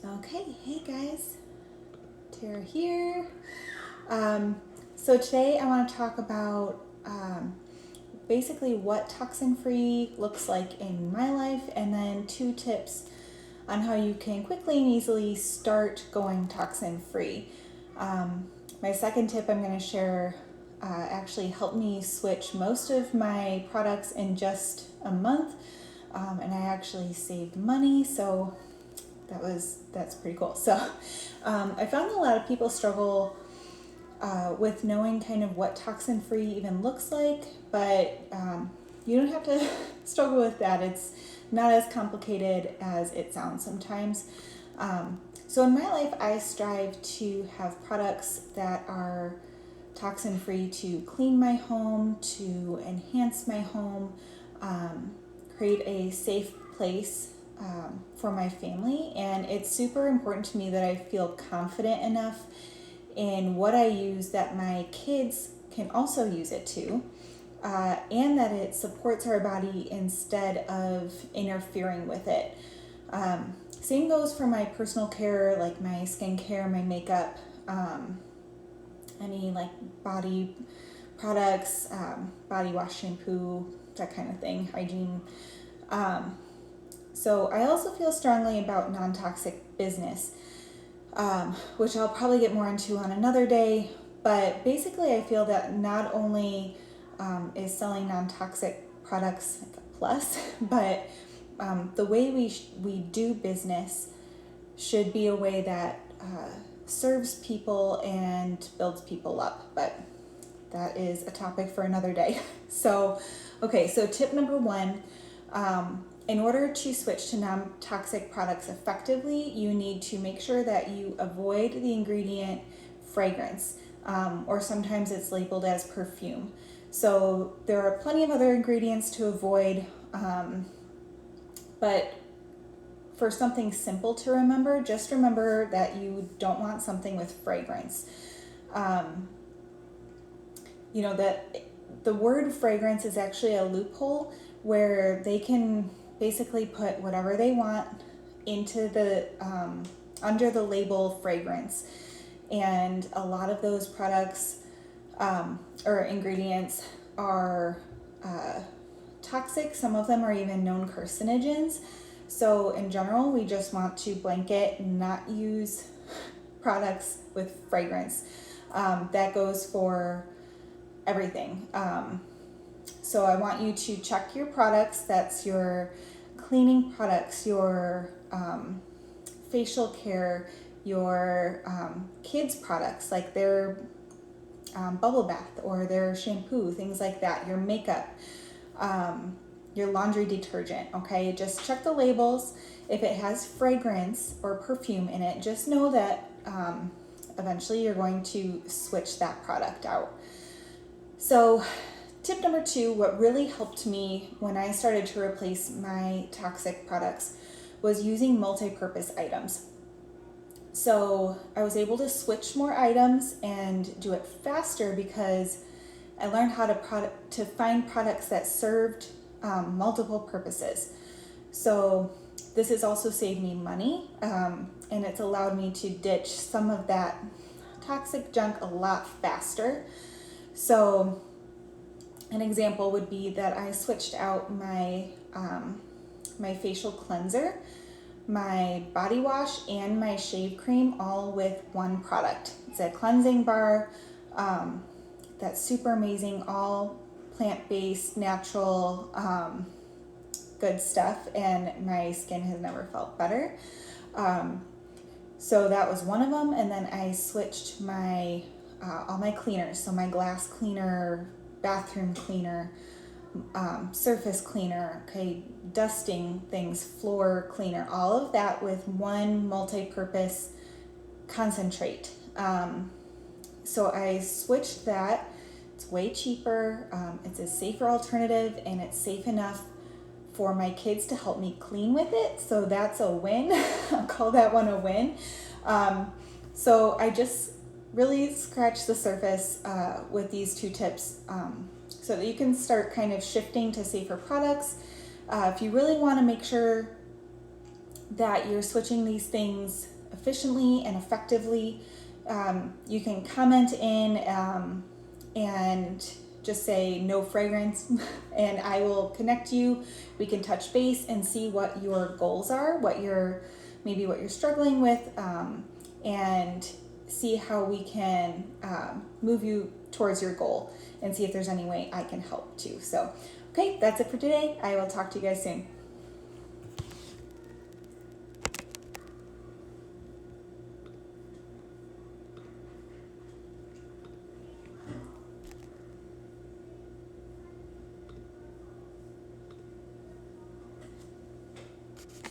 Okay, hey guys, Tara here. So today I want to talk about basically what toxin-free looks like in my life, and then 2 tips on how you can quickly and easily start going toxin-free. My second tip I'm going to share actually helped me switch most of my products in just a month, and I actually saved money, so that's pretty cool. So I found a lot of people struggle with knowing kind of what toxin-free even looks like, but you don't have to struggle with that. It's not as complicated as it sounds sometimes. So in my life, I strive to have products that are toxin-free to clean my home, to enhance my home, create a safe place for my family. And it's super important to me that I feel confident enough in what I use that my kids can also use it too, and that it supports our body instead of interfering with it. Same goes for my personal care, like my skincare, my makeup, any like body products, body wash, shampoo, that kind of thing, hygiene. So I also feel strongly about non-toxic business, which I'll probably get more into on another day. But basically, I feel that not only is selling non-toxic products like a plus, but the way we do business should be a way that serves people and builds people up. But that is a topic for another day. So tip number 1. In order to switch to non-toxic products effectively, you need to make sure that you avoid the ingredient fragrance, or sometimes it's labeled as perfume. So there are plenty of other ingredients to avoid, but for something simple to remember, just remember that you don't want something with fragrance. That the word fragrance is actually a loophole where they can basically put whatever they want into the under the label fragrance, and a lot of those products or ingredients are toxic. Some of them are even known carcinogens. So in general, we just want to blanket not use products with fragrance. That goes for everything. So I want you to check your products. That's your cleaning products, your facial care, your kids' products, like their bubble bath or their shampoo, things like that, your makeup, your laundry detergent, okay? Just check the labels. If it has fragrance or perfume in it, just know that eventually you're going to switch that product out. So tip number 2, what really helped me when I started to replace my toxic products was using multi-purpose items. So I was able to switch more items and do it faster because I learned how to find products that served multiple purposes. So this has also saved me money, and it's allowed me to ditch some of that toxic junk a lot faster. So an example would be that I switched out my facial cleanser, my body wash, and my shave cream all with one product. It's a cleansing bar that's super amazing, all plant-based, natural, good stuff, and my skin has never felt better. So that was one of them, and then I switched my all my cleaners, so my glass cleaner, bathroom cleaner, surface cleaner, dusting things, floor cleaner, all of that with one multi-purpose concentrate. So I switched that. It's way cheaper, it's a safer alternative, and it's safe enough for my kids to help me clean with it, so that's a win. I'll call that one a win. So I just really scratched the surface with these 2 tips, so that you can start kind of shifting to safer products. If you really want to make sure that you're switching these things efficiently and effectively. You can comment in and just say no fragrance and I will connect you. We can touch base and see what your goals are, maybe what you're struggling with, and see how we can move you towards your goal and see if there's any way I can help too. So, okay, that's it for today. I will talk to you guys soon.